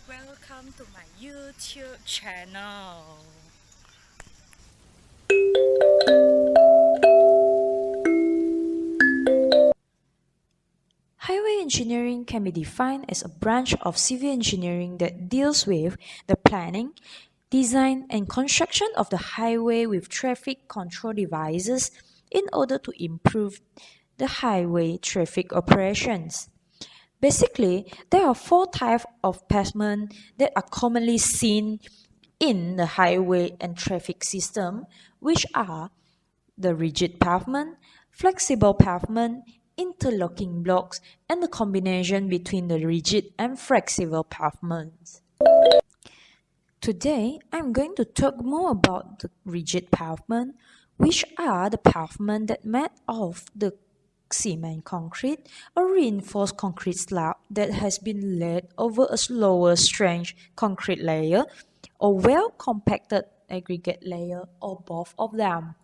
Welcome to my YouTube channel. Highway engineering can be defined as a branch of civil engineering that deals with the planning, design, and construction of the highway with traffic control devices in order to improve the highway traffic operations. Basically, there are four types of pavement that are commonly seen in the highway and traffic system, which are the rigid pavement, flexible pavement, interlocking blocks, and the combination between the rigid and flexible pavements. Today, I'm going to talk more about the rigid pavement, which are the pavement that made of the cement concrete or reinforced concrete slab that has been laid over a lower strength concrete layer or well compacted aggregate layer or both of them.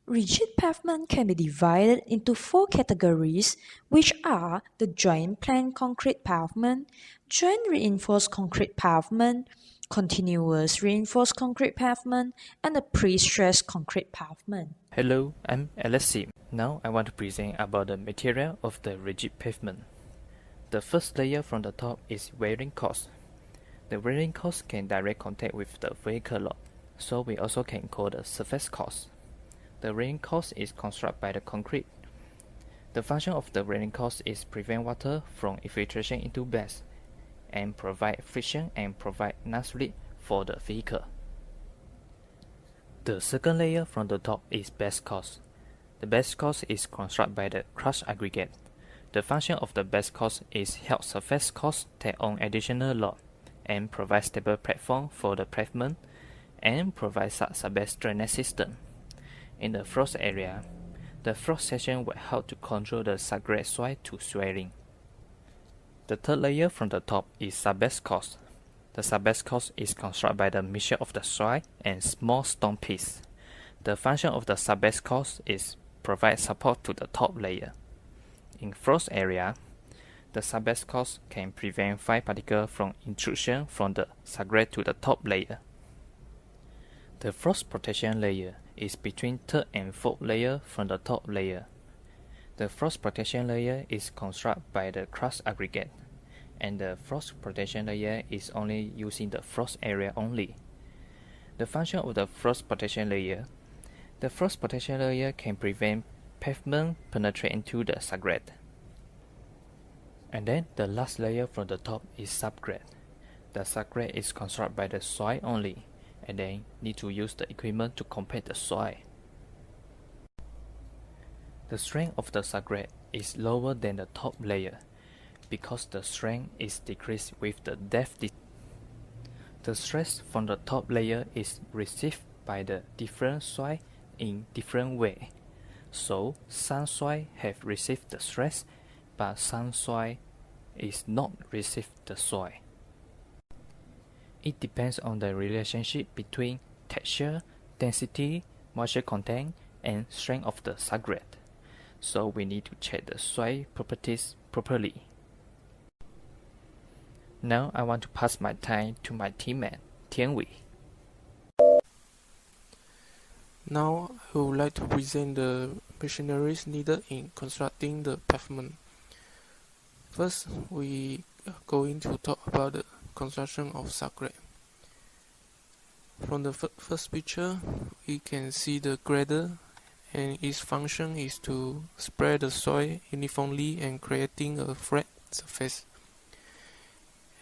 Rigid pavement can be divided into four categories, which are the joint plain concrete pavement, joint reinforced concrete pavement, continuous reinforced concrete pavement, and the pre-stressed concrete pavement. Hello, I'm Alexi. Now I want to present about the material of the rigid pavement. The first layer from the top is wearing course. The wearing course can direct contact with the vehicle lot, so we also can call the surface course. The wearing course is constructed by the concrete. The function of the wearing course is prevent water from infiltration into base and provide friction and provide non-slip for the vehicle. The second layer from the top is base course. The base course is constructed by the crushed aggregate. The function of the base course is help surface course take on additional load and provide stable platform for the pavement and provide sub-base drainage system. In the frost area, the frost section will help to control the subgrade soil to swelling. The third layer from the top is sub-base course. The sub-base course is constructed by the mixture of the soil and small stone piece. The function of the sub-base course is provide support to the top layer. In frost area, the sub-base course can prevent fine particles from intrusion from the subgrade to the top layer. The frost protection layer is between third and fourth layer from the top layer. The frost protection layer is constructed by the crushed aggregate, and the frost protection layer is only using the frost area only. The function of the frost protection layer: the frost protection layer can prevent pavement penetrate into the subgrade. And then the last layer from the top is subgrade. The subgrade is constructed by the soil only, and then need to use the equipment to compact the soil. The strength of the subgrade is lower than the top layer because the strength is decreased with the depth. The stress from the top layer is received by the different soil in different way. So some soil have received the stress, but some soil is not received the soil. It depends on the relationship between texture, density, moisture content, and strength of the subgrade. So we need to check the soil properties properly. Now I want to pass my time to my teammate, TIEN. Now I would like to present the machineries needed in constructing the pavement. First, we are going to talk about the construction of subgrade. From the first picture, we can see the grader, and its function is to spread the soil uniformly and creating a flat surface.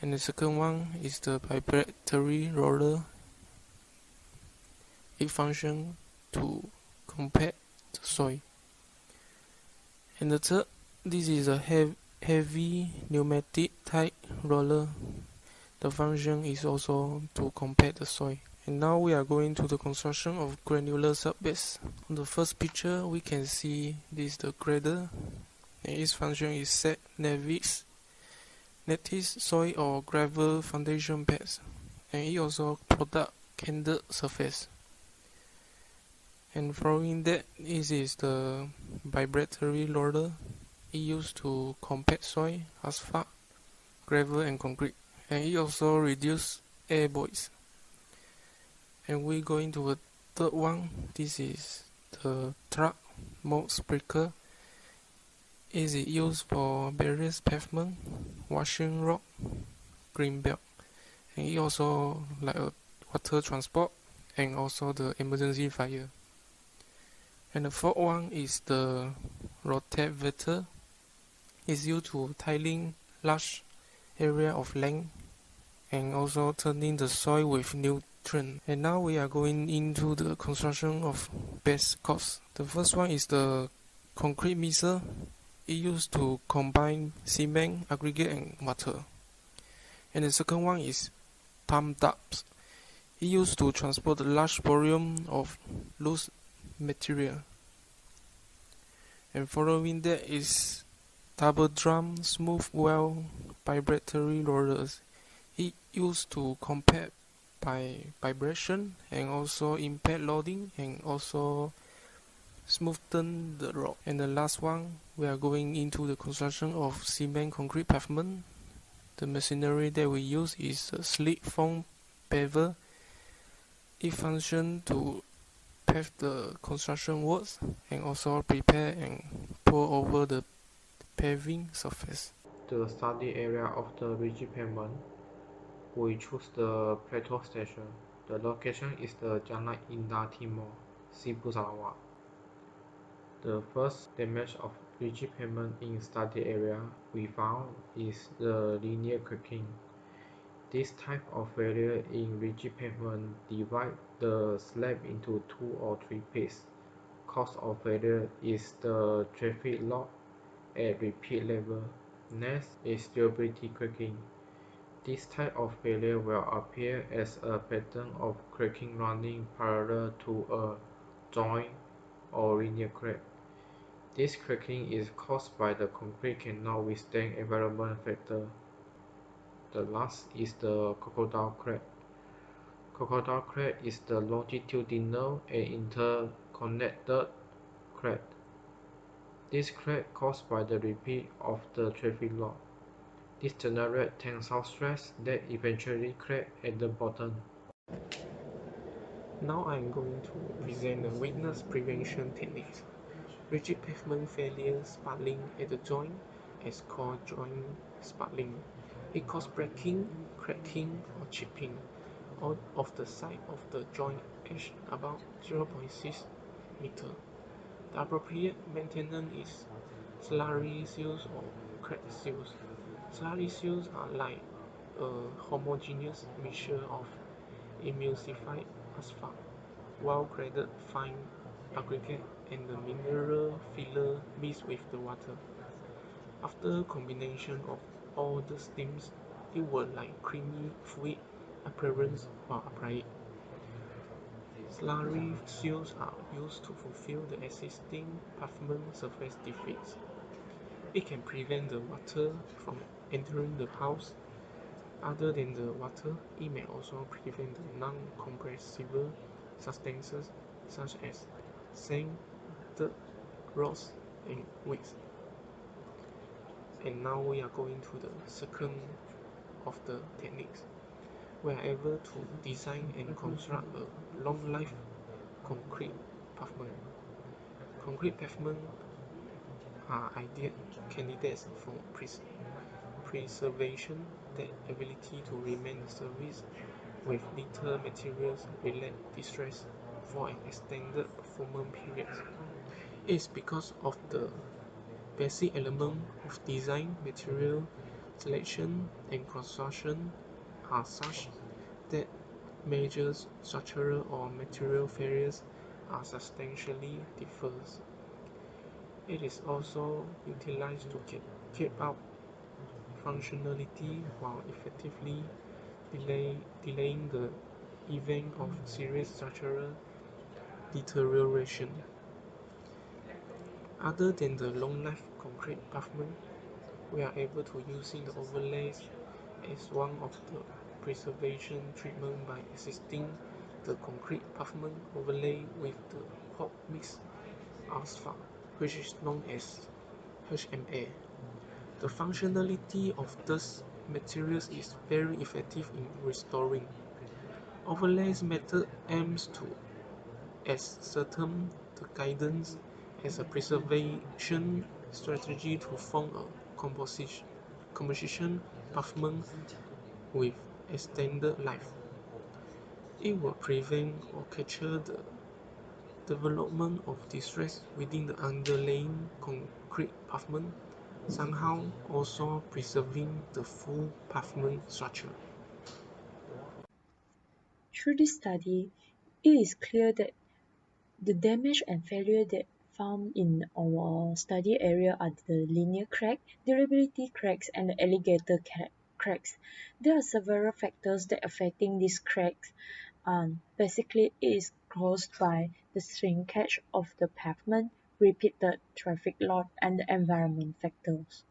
And the second one is the vibratory roller. It functions to compact the soil. And the third, this is a heavy pneumatic type roller. The function is also to compact the soil. And now we are going to the construction of granular subbase. On the first picture, we can see this is the grader, and its function is set native soil or gravel foundation pads, and it also product candled surface. And following that, this is the vibratory roller. It used to compact soil, asphalt, gravel, and concrete. and it also reduces air voids. And we go into a third one. This is the truck mode sprinkler. Is it used for various pavement, washing rock, green belt, and it also like a water transport and also the emergency fire. And the fourth one is the rotavator. It's used to tilling large area of land and also turning the soil with nutrient. And now we are going into the construction of best cost. The first one is the concrete mixer. It used to combine cement, aggregate and water. And the second one is pump ducts. It used to transport a large volume of loose material. And following that is double drum smooth well vibratory rollers. It used to compact by vibration and also impact loading and also smoothen the rock. And the last one, we are going into the construction of cement concrete pavement. The machinery that we use is a slick foam paver. It functions to pave the construction works and also prepare and pour over the paving surface. The study area of the rigid pavement, we choose the plateau station. The location is the Jalan Indah Timur, Cebu, Sarawak. The first damage of rigid pavement in study area we found is the linear cracking. This type of failure in rigid pavement divides the slab into 2 or 3 pieces. Cause of failure is the traffic lock at repeat level. Next is durability cracking. This type of failure will appear as a pattern of cracking running parallel to a joint or linear crack. This cracking is caused by the concrete cannot withstand environment factor. The last is the crocodile crack. Crocodile crack is the longitudinal and interconnected crack. This crack caused by the repeat of the traffic lock. This generates tensile stress that eventually crack at the bottom. Now I am going to present the weakness prevention techniques. Rigid pavement failure sputtling at the joint is called joint sputtling. It causes breaking, cracking, or chipping out of the side of the joint edge about 0.6 meter. The appropriate maintenance is slurry seals or crack seals. Slurry seals are like a homogeneous mixture of emulsified asphalt, well-graded fine aggregate, and the mineral filler mixed with the water. After combination of all the steams, it will like creamy fluid appearance while applied. Slurry seals are used to fulfill the existing pavement surface defects. It can prevent the water from entering the house. Other than the water, it may also prevent the non-compressible substances such as sand, dirt, rocks, and waste. And now we are going to the second of the techniques. We are able to design and construct a long-life concrete pavement. Concrete pavement are ideal candidates for preservation. That ability to remain service with little materials relate distress for an extended performance period. It's because of the basic element of design, material selection, and construction are such that major structural or material failures are substantially differs. It is also utilized to keep up functionality while effectively delaying the event of serious structural deterioration. Other than the long-life concrete pavement, we are able to using the overlays as one of the preservation treatment by assisting the concrete pavement overlay with the hot mix asphalt, which is known as HMA. The functionality of this materials is very effective in restoring. Overlays method aims to ascertain the guidance as a preservation strategy to form a composition pavement with extended life. It will prevent or capture the development of distress within the underlying concrete pavement, somehow also preserving the full pavement structure. Through this study, it is clear that the damage and failure that found in our study area are the linear crack, durability cracks, and the alligator cracks. There are several factors that affecting these cracks. Basically, it is caused by the shrinkage of the pavement, repeated traffic load, and the environment factors.